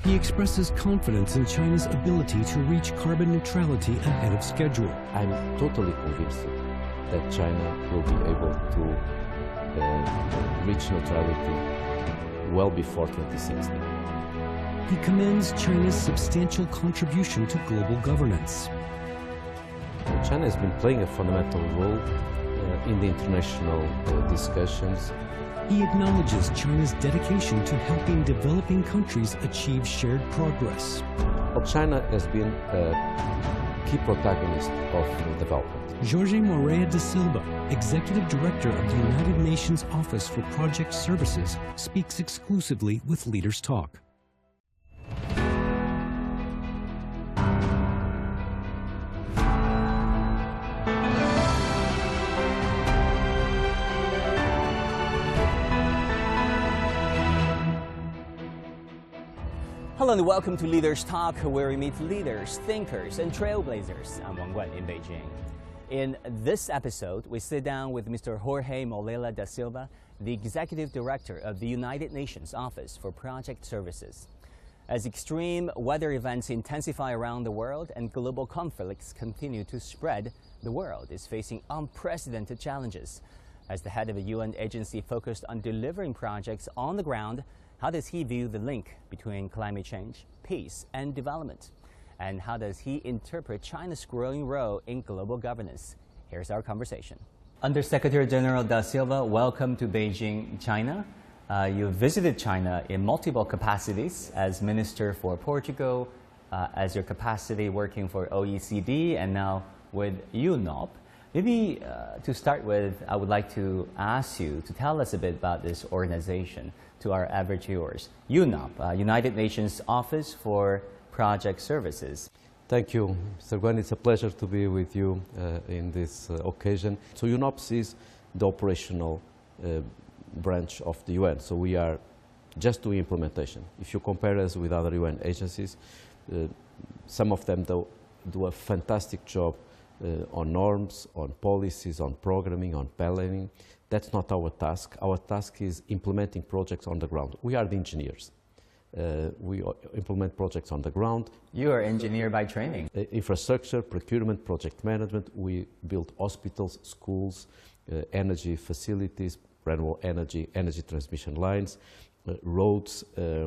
He expresses confidence in China's ability to reach carbon neutrality ahead of schedule. I'm totally convinced that China will be able to reach neutrality well before 2060. He commends China's substantial contribution to global governance. China has been playing a fundamental role in the international discussions. He acknowledges China's dedication to helping developing countries achieve shared progress. Well, China has been a key protagonist of development. Jorge Moreira da Silva, Executive Director of the United Nations Office for Project Services, speaks exclusively with Leaders Talk. Hello and welcome to Leaders Talk, where we meet leaders, thinkers, and trailblazers. I'm Wang in Beijing. In this episode, we sit down with Mr. Jorge Moreira da Silva, the Executive Director of the United Nations Office for Project Services. As extreme weather events intensify around the world and global conflicts continue to spread, the world is facing unprecedented challenges. As the head of a UN agency focused on delivering projects on the ground, how does he view the link between climate change, peace, and development? And how does he interpret China's growing role in global governance? Here's our conversation. Undersecretary General da Silva, welcome to Beijing, China. You visited China in multiple capacities as Minister for Portugal, as your capacity working for OECD, and now with UNOPS. Maybe to start with, I would like to ask you to tell us a bit about this organization to our average viewers. UNOPS, United Nations Office for Project Services. Thank you, Mr. Guan. It's a pleasure to be with you in this occasion. So UNOPS is the operational branch of the UN. So we are just doing implementation. If you compare us with other UN agencies, some of them do a fantastic job on norms, on policies, on programming, on planning. That's not our task. Our task is implementing projects on the ground. We are the engineers. We implement projects on the ground. You are engineer by training. Infrastructure, procurement, project management. We build hospitals, schools, energy facilities, renewable energy, energy transmission lines, roads.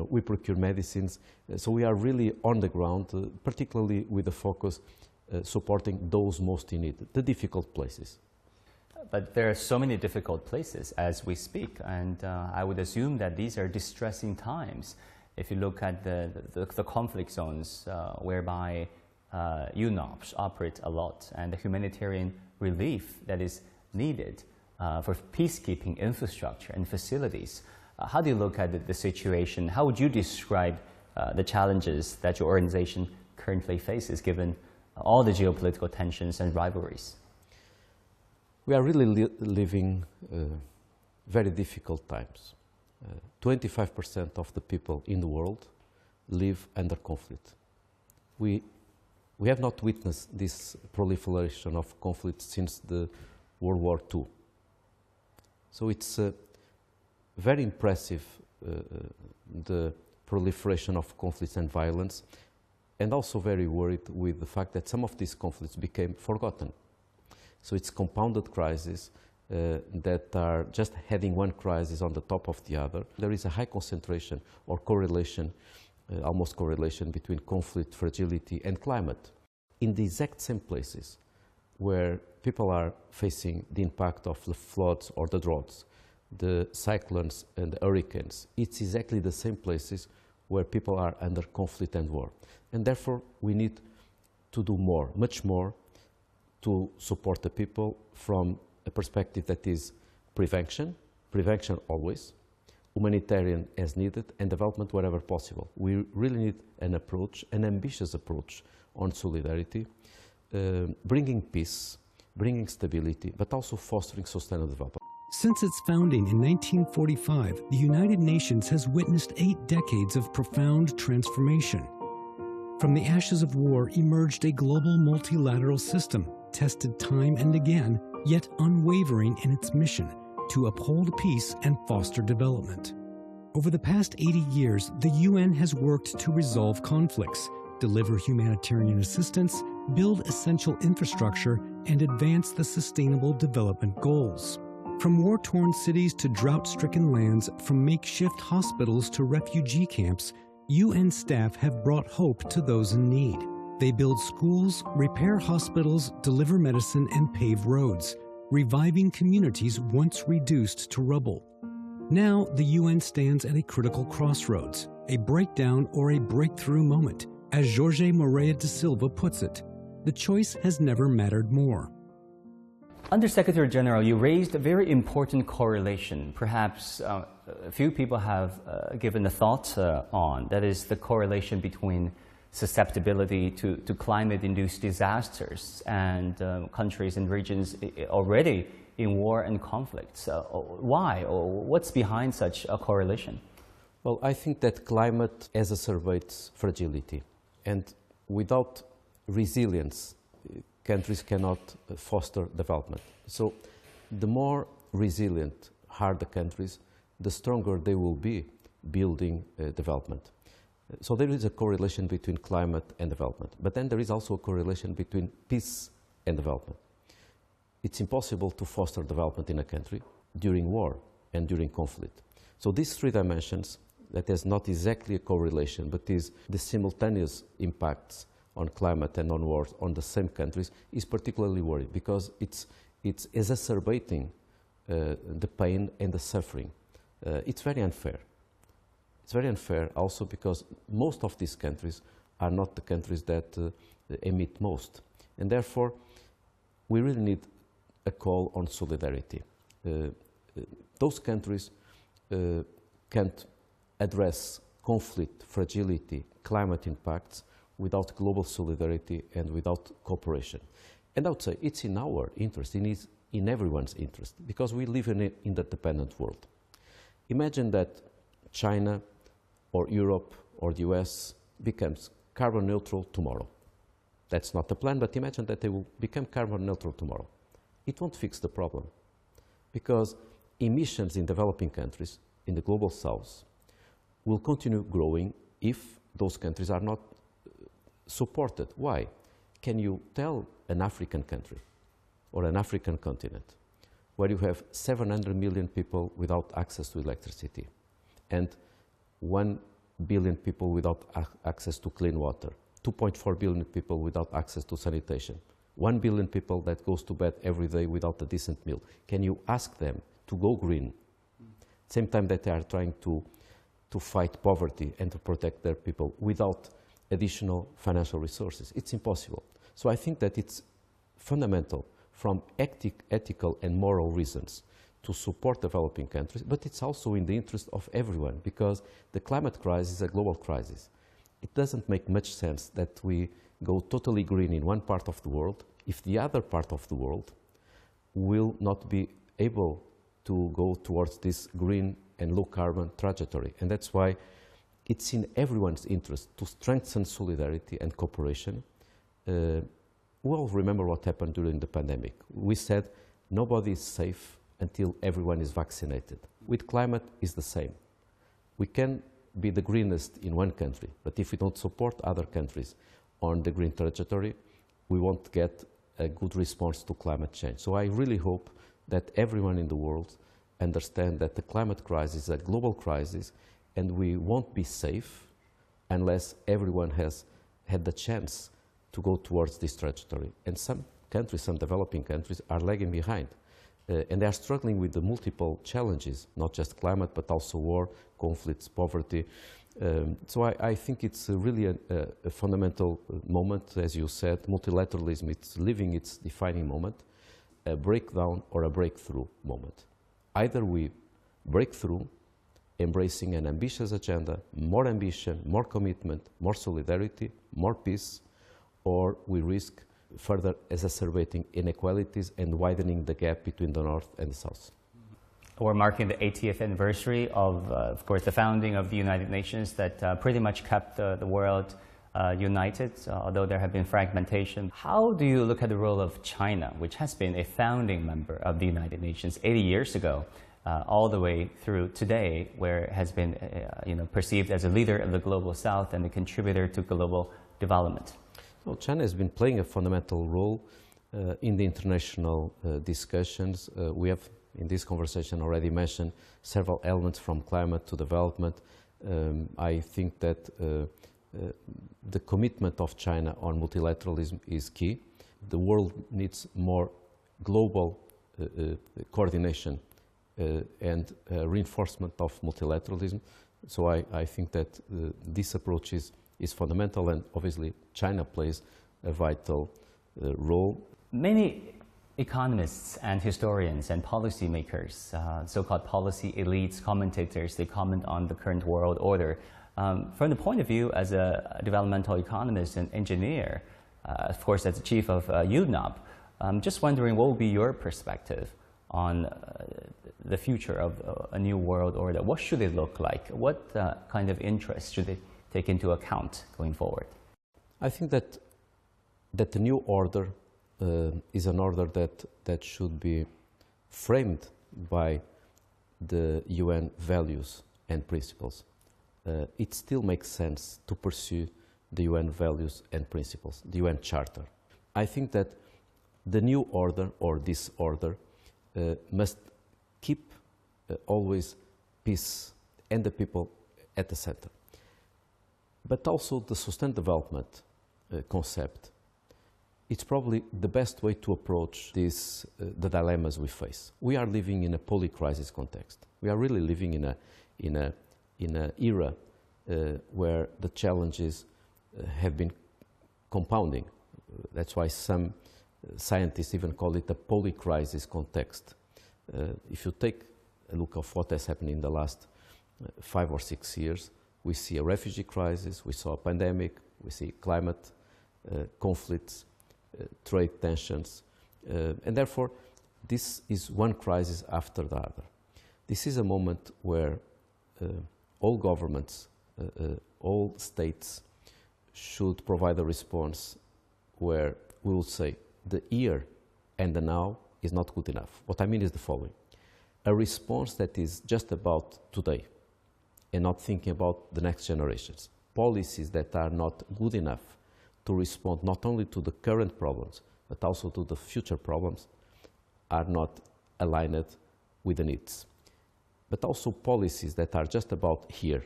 We procure medicines. So we are really on the ground, particularly with the focus supporting those most in need, the difficult places. But there are so many difficult places as we speak, and I would assume that these are distressing times. If you look at the conflict zones whereby UNOPS operate a lot, and the humanitarian relief that is needed for peacekeeping infrastructure and facilities, how do you look at the situation? How would you describe the challenges that your organization currently faces, given all the geopolitical tensions and rivalries? We are really living very difficult times. 25% of the people in the world live under conflict. We have not witnessed this proliferation of conflict since the World War II. So it's very impressive, the proliferation of conflicts and violence, and also very worried with the fact that some of these conflicts became forgotten. So it's compounded crises that are just having one crisis on the top of the other. There is a high concentration or correlation, almost correlation between conflict, fragility, and climate. In the exact same places where people are facing the impact of the floods or the droughts, the cyclones and the hurricanes, it's exactly the same places where people are under conflict and war. And therefore, we need to do more, much more, to support the people from a perspective that is prevention always, humanitarian as needed, and development wherever possible. We really need an approach, an ambitious approach on solidarity, bringing peace, bringing stability, but also fostering sustainable development. Since its founding in 1945, the United Nations has witnessed 8 decades of profound transformation. From the ashes of war emerged a global multilateral system, tested time and again, yet unwavering in its mission to uphold peace and foster development. Over the past 80 years, the UN has worked to resolve conflicts, deliver humanitarian assistance, build essential infrastructure, and advance the Sustainable Development Goals. From war-torn cities to drought-stricken lands, from makeshift hospitals to refugee camps, UN staff have brought hope to those in need. They build schools, repair hospitals, deliver medicine, and pave roads, reviving communities once reduced to rubble. Now, the UN stands at a critical crossroads, a breakdown or a breakthrough moment. As Jorge Moreira da Silva puts it, the choice has never mattered more. Undersecretary General, you raised a very important correlation, perhaps a few people have given a thought on, that is the correlation between susceptibility to climate-induced disasters and countries and regions already in war and conflicts. Why, or what's behind such a correlation? Well, I think that climate exacerbates fragility, and without resilience, countries cannot foster development. So the more resilient are the countries, the stronger they will be building development. So there is a correlation between climate and development. But then there is also a correlation between peace and development. It's impossible to foster development in a country during war and during conflict. So these three dimensions, that is not exactly a correlation, but is the simultaneous impacts on climate and on wars on the same countries, is particularly worrying because it's exacerbating the pain and the suffering. It's very unfair. It's very unfair also because most of these countries are not the countries that emit most. And therefore, we really need a call on solidarity. Those countries can't address conflict, fragility, climate impacts without global solidarity and without cooperation. And I would say it's in our interest, in everyone's interest, because we live in an interdependent world. Imagine that China or Europe or the US becomes carbon neutral tomorrow. That's not the plan, but imagine that they will become carbon neutral tomorrow. It won't fix the problem, because emissions in developing countries, in the global south, will continue growing if those countries are not supported. Why? Can you tell an African country or an African continent where you have 700 million people without access to electricity and 1 billion people without access to clean water, 2.4 billion people without access to sanitation, 1 billion people that goes to bed every day without a decent meal? Can you ask them to go green, same time that they are trying to fight poverty and to protect their people without additional financial resources? It's impossible. So I think that it's fundamental from ethical and moral reasons to support developing countries, but it's also in the interest of everyone, because the climate crisis is a global crisis. It doesn't make much sense that we go totally green in one part of the world if the other part of the world will not be able to go towards this green and low carbon trajectory. And that's why it's in everyone's interest to strengthen solidarity and cooperation. We all remember what happened during the pandemic. We said nobody is safe until everyone is vaccinated. With climate, it's the same. We can be the greenest in one country, but if we don't support other countries on the green trajectory, we won't get a good response to climate change. So I really hope that everyone in the world understand that the climate crisis is a global crisis, and we won't be safe unless everyone has had the chance to go towards this trajectory. And some countries, some developing countries, are lagging behind. And they are struggling with the multiple challenges, not just climate, but also war, conflicts, poverty. So I think it's really a fundamental moment, as you said. Multilateralism, it's living its defining moment, a breakdown or a breakthrough moment. Either we break through, embracing an ambitious agenda, more ambition, more commitment, more solidarity, more peace, or we risk further exacerbating inequalities and widening the gap between the North and the South. We're marking the 80th anniversary of course, the founding of the United Nations that pretty much kept the world united, although there have been fragmentation. How do you look at the role of China, which has been a founding member of the United Nations 80 years ago? all the way through today, where it has been perceived as a leader of the global south and a contributor to global development? Well, China has been playing a fundamental role in the international discussions. We have, in this conversation, already mentioned several elements from climate to development. I think that the commitment of China on multilateralism is key. The world needs more global coordination and reinforcement of multilateralism. So I think that this approach is fundamental, and obviously China plays a vital role. Many economists and historians and policymakers, so-called policy elites, commentators, they comment on the current world order. From the point of view as a developmental economist and engineer, of course as the chief of UNOPS, I'm just wondering what would be your perspective on the future of a new world order. What should it look like? What kind of interests should it take into account going forward? I think that the new order is an order that should be framed by the UN values and principles. It still makes sense to pursue the UN values and principles, the UN Charter. I think that the new order, or this order, must keep always peace and the people at the center. But also the sustained development concept, it's probably the best way to approach this, the dilemmas we face. We are living in a poly-crisis context. We are really living in an era where the challenges have been compounding. That's why some scientists even call it a poly-crisis context. If you take a look of what has happened in the last 5 or 6 years, we see a refugee crisis, we saw a pandemic, we see climate conflicts, trade tensions, and therefore this is one crisis after the other. This is a moment where all governments, all states should provide a response where we will say the here and the now is not good enough. What I mean is the following: a response that is just about today and not thinking about the next generations. Policies that are not good enough to respond not only to the current problems, but also to the future problems, are not aligned with the needs. But also policies that are just about here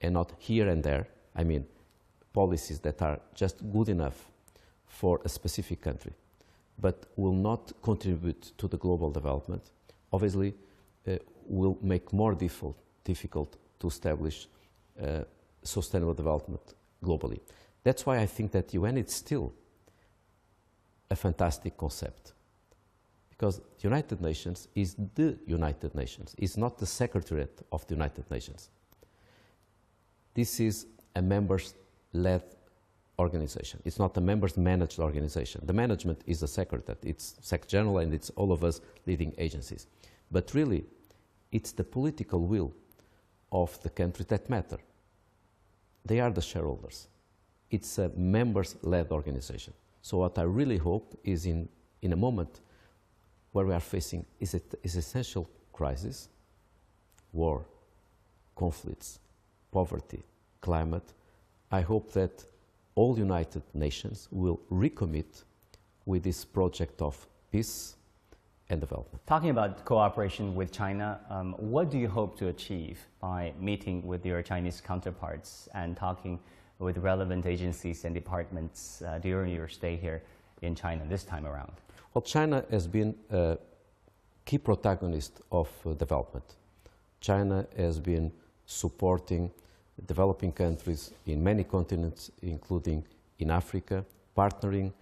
and not here and there, I mean policies that are just good enough for a specific country, but will not contribute to the global development, obviously will make more difficult to establish sustainable development globally. That's why I think that UN is still a fantastic concept, because the United Nations is the United Nations. It's not the Secretariat of the United Nations. This is a members-led organization. It's not a members-managed organization. The management is the Secretariat. It's Secretary General and it's all of us leading agencies. But really, it's the political will of the countries that matter. They are the shareholders. It's a members-led organization. So what I really hope is in a moment where we are facing is essential crisis, war, conflicts, poverty, climate, I hope that all United Nations will recommit with this project of peace and development. Talking about cooperation with China, what do you hope to achieve by meeting with your Chinese counterparts and talking with relevant agencies and departments during your stay here in China this time around? Well, China has been a key protagonist of development. China has been supporting developing countries in many continents, including in Africa, partnering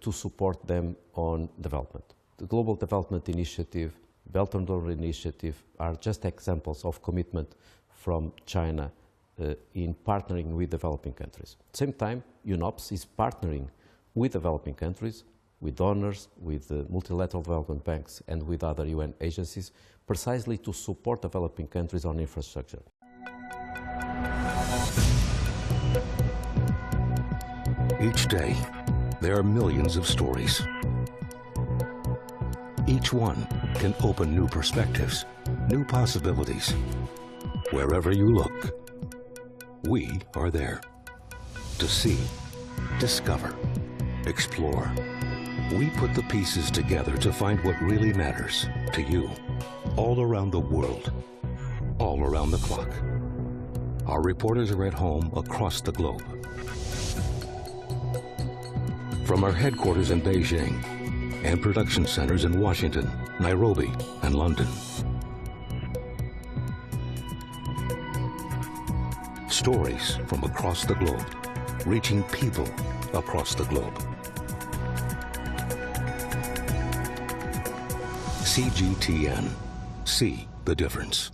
to support them on development. The Global Development Initiative, Belt and Road Initiative are just examples of commitment from China in partnering with developing countries. At the same time, UNOPS is partnering with developing countries, with donors, with multilateral development banks, and with other UN agencies, precisely to support developing countries on infrastructure. Each day, there are millions of stories. Each one can open new perspectives. new possibilities. Wherever you look, we are there. To see, discover, explore. We put the pieces together to find what really matters to you, all around the world, all around the clock. Our reporters are at home across the globe. From our headquarters in Beijing and production centers in Washington, Nairobi, and London. Stories from across the globe, reaching people across the globe. CGTN. See the difference.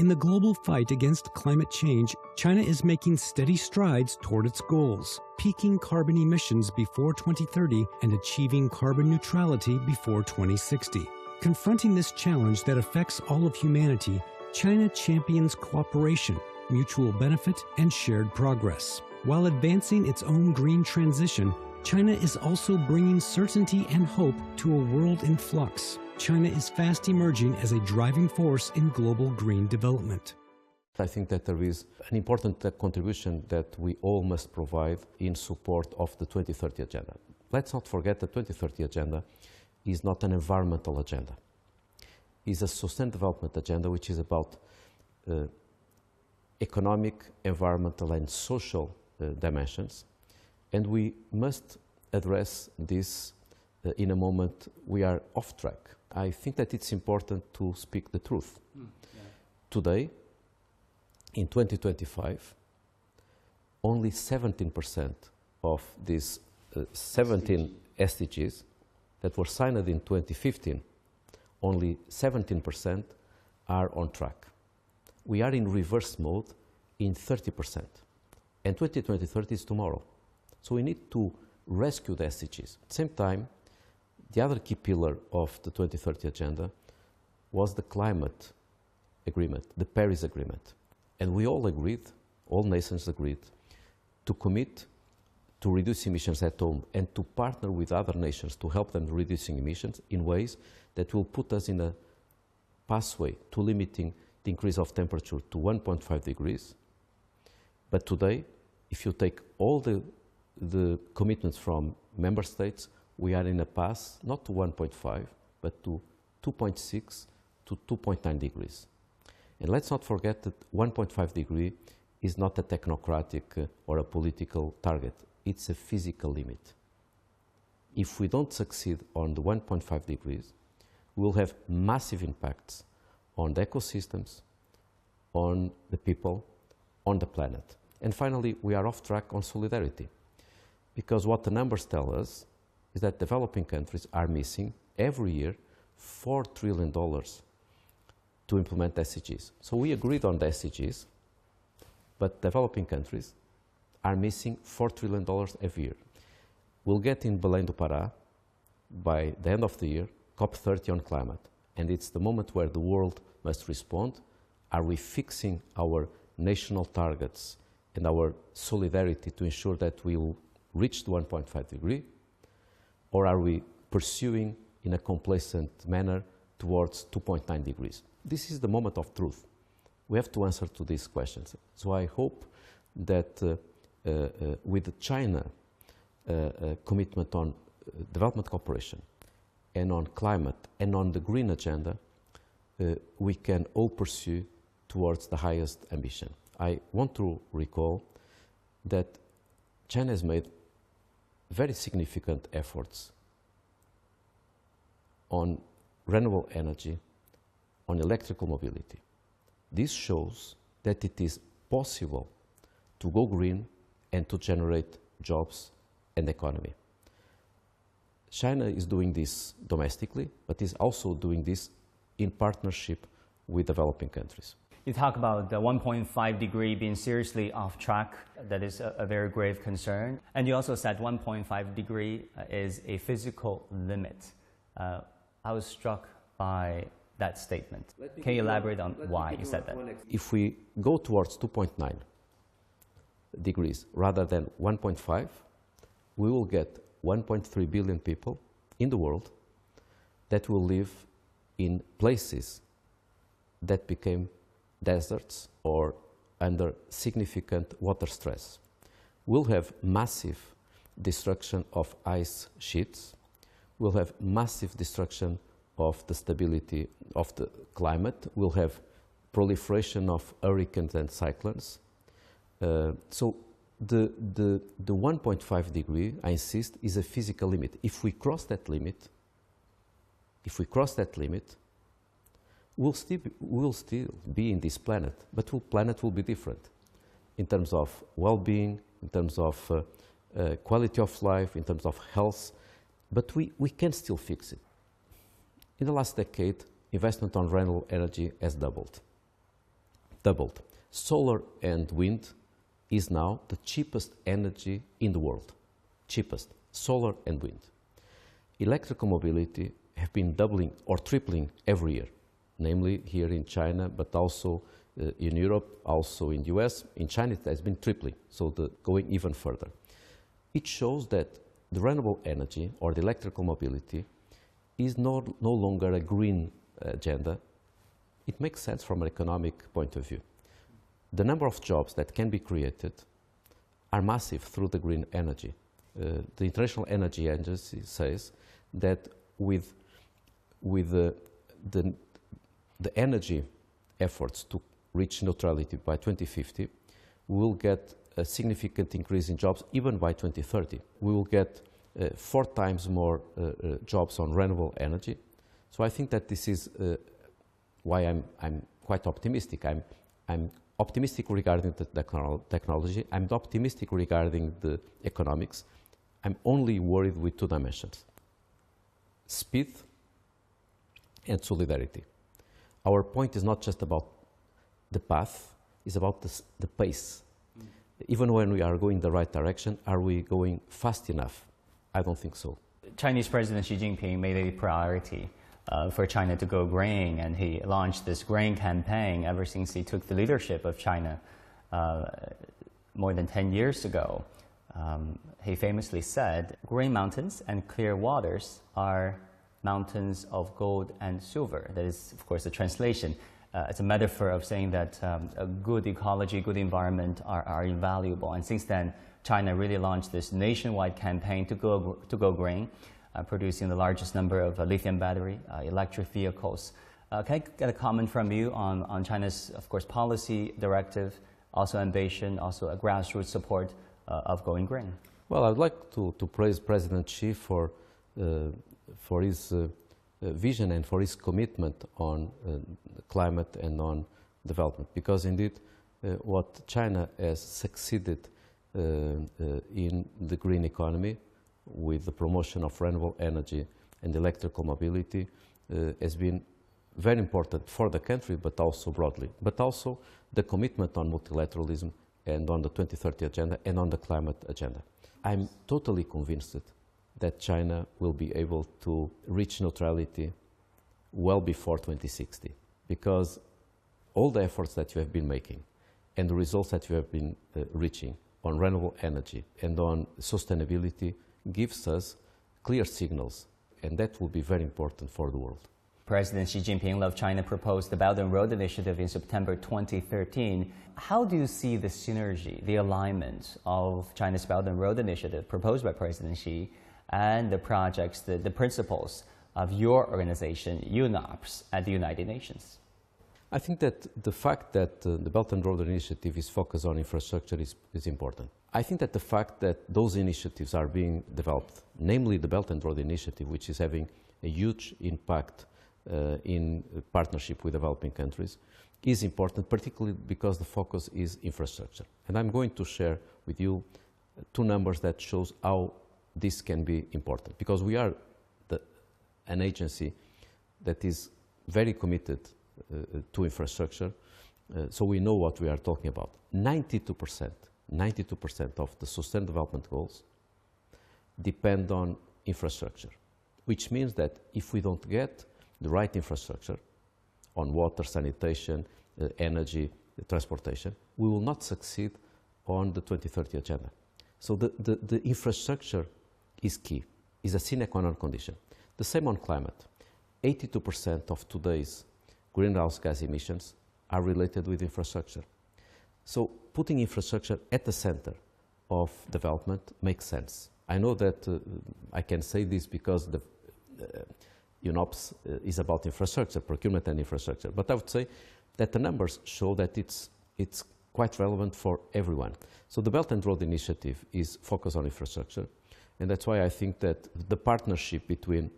In the global fight against climate change, China is making steady strides toward its goals, peaking carbon emissions before 2030 and achieving carbon neutrality before 2060. Confronting this challenge that affects all of humanity, China champions cooperation, mutual benefit, and shared progress. While advancing its own green transition, China is also bringing certainty and hope to a world in flux. China is fast emerging as a driving force in global green development. I think that there is an important contribution that we all must provide in support of the 2030 agenda. Let's not forget the 2030 agenda is not an environmental agenda. It's a sustainable development agenda which is about economic, environmental and social dimensions, and we must address this in a moment we are off track. I think that it's important to speak the truth. Today, in 2025, only 17% of these 17 SDGs that were signed in 2015, only 17% are on track. We are in reverse mode in 30%, and 2030 is tomorrow. So we need to rescue the SDGs. At the same time, the other key pillar of the 2030 agenda was the climate agreement, the Paris Agreement. And we all agreed, all nations agreed, to commit to reduce emissions at home and to partner with other nations to help them reducing emissions in ways that will put us in a pathway to limiting the increase of temperature to 1.5 degrees. But today, if you take all the commitments from member states, we are in a path not to 1.5, but to 2.6 to 2.9 degrees. And let's not forget that 1.5 degree is not a technocratic or a political target. It's a physical limit. If we don't succeed on the 1.5 degrees, we will have massive impacts on the ecosystems, on the people, on the planet. And finally, we are off track on solidarity. Because what the numbers tell us is that developing countries are missing every year $4 trillion to implement SDGs. So we agreed on the SDGs, but developing countries are missing $4 trillion every year. We'll get in Belém do Pará, by the end of the year, COP30 on climate. And it's the moment where the world must respond. Are we fixing our national targets and our solidarity to ensure that we'll reach the 1.5 degree? Or are we pursuing in a complacent manner towards 2.9 degrees? This is the moment of truth. We have to answer to these questions. So I hope that with the China commitment on development cooperation and on climate and on the green agenda, we can all pursue towards the highest ambition. I want to recall that China has made very significant efforts on renewable energy, on electrical mobility. This shows that it is possible to go green and to generate jobs and economy. China is doing this domestically, but is also doing this in partnership with developing countries. You talk about the 1.5 degree being seriously off track. That is a very grave concern. And you also said 1.5 degree is a physical limit. I was struck by that statement. Can you elaborate on why you said that? If we go towards 2.9 degrees rather than 1.5, we will get 1.3 billion people in the world that will live in places that became deserts or under significant water stress. We'll have massive destruction of ice sheets. We'll have massive destruction of the stability of the climate. We'll have proliferation of hurricanes and cyclones. So the 1.5 degree, I insist, is a physical limit. If we cross that limit, we'll still be in this planet, but the planet will be different in terms of well-being, in terms of quality of life, in terms of health, but we can still fix it. In the last decade, investment on renewable energy has doubled. Solar and wind is now the cheapest energy in the world. Cheapest, solar and wind. Electrical mobility have been doubling or tripling every year, namely here in China, but also in Europe, also in the US. In China, it has been tripling, so going even further. It shows that the renewable energy or the electrical mobility is no longer a green agenda. It makes sense from an economic point of view. The number of jobs that can be created are massive through the green energy. The International Energy Agency says that with the energy efforts to reach neutrality by 2050, we will get a significant increase in jobs even by 2030. We will get 4 times more jobs on renewable energy. So I think that this is why I'm quite optimistic. I'm optimistic regarding the technology. I'm optimistic regarding the economics. I'm only worried with 2 dimensions: speed and solidarity. Our point is not just about the path, it's about the pace. Even when we are going the right direction, are we going fast enough? I don't think so. Chinese President Xi Jinping made a priority for China to go green, and he launched this grain campaign ever since he took the leadership of China more than 10 years ago. He famously said, "Green mountains and clear waters are mountains of gold and silver." That is, of course, a translation. It's a metaphor of saying that a good ecology, good environment are invaluable. And since then, China really launched this nationwide campaign to go green, producing the largest number of lithium battery electric vehicles. Can I get a comment from you on China's, of course, policy directive, also ambition, also a grassroots support of going green? Well, I'd like to praise President Xi for his vision and for his commitment on climate and on development, because indeed what China has succeeded in the green economy with the promotion of renewable energy and electrical mobility has been very important for the country, but also broadly, but also the commitment on multilateralism and on the 2030 agenda and on the climate agenda. I'm totally convinced that China will be able to reach neutrality well before 2060, because all the efforts that you have been making and the results that you have been reaching on renewable energy and on sustainability gives us clear signals, and that will be very important for the world. President Xi Jinping of China proposed the Belt and Road Initiative in September 2013. How do you see the synergy, the alignment of China's Belt and Road Initiative proposed by President Xi and the projects, the principles of your organization, UNOPS, at the United Nations? I think that the fact that the Belt and Road Initiative is focused on infrastructure is important. I think that the fact that those initiatives are being developed, namely the Belt and Road Initiative, which is having a huge impact in partnership with developing countries, is important, particularly because the focus is infrastructure. And I'm going to share with you 2 numbers that shows how this can be important, because we are an agency that is very committed to infrastructure, so we know what we are talking about. 92% of the Sustainable Development Goals depend on infrastructure, which means that if we don't get the right infrastructure on water, sanitation, energy, transportation, we will not succeed on the 2030 agenda. So the infrastructure is key, is a sine qua non condition. The same on climate. 82% of today's greenhouse gas emissions are related with infrastructure. So putting infrastructure at the center of development makes sense. I know that I can say this because the UNOPS is about infrastructure, procurement and infrastructure, but I would say that the numbers show that it's quite relevant for everyone. So the Belt and Road Initiative is focused on infrastructure, and that's why I think that the partnership between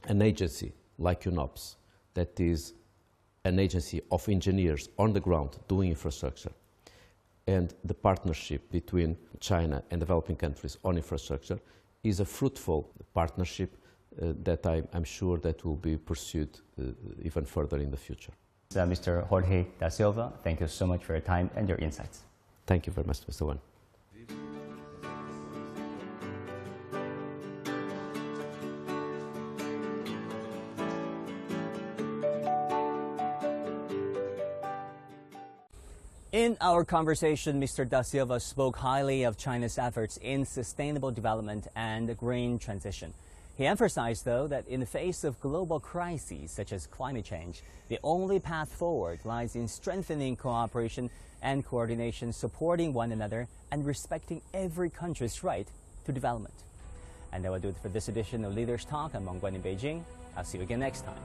an agency like UNOPS, that is an agency of engineers on the ground doing infrastructure, and the partnership between China and developing countries on infrastructure is a fruitful partnership that I'm sure that will be pursued even further in the future. Mr. Jorge da Silva, thank you so much for your time and your insights. Thank you very much, Mr. Guan. In our conversation, Mr. Da Silva spoke highly of China's efforts in sustainable development and green transition. He emphasized, though, that in the face of global crises such as climate change, the only path forward lies in strengthening cooperation and coordination, supporting one another, and respecting every country's right to development. And that will do it for this edition of Leaders Talk. I'm Wang Guan in Beijing. I'll see you again next time.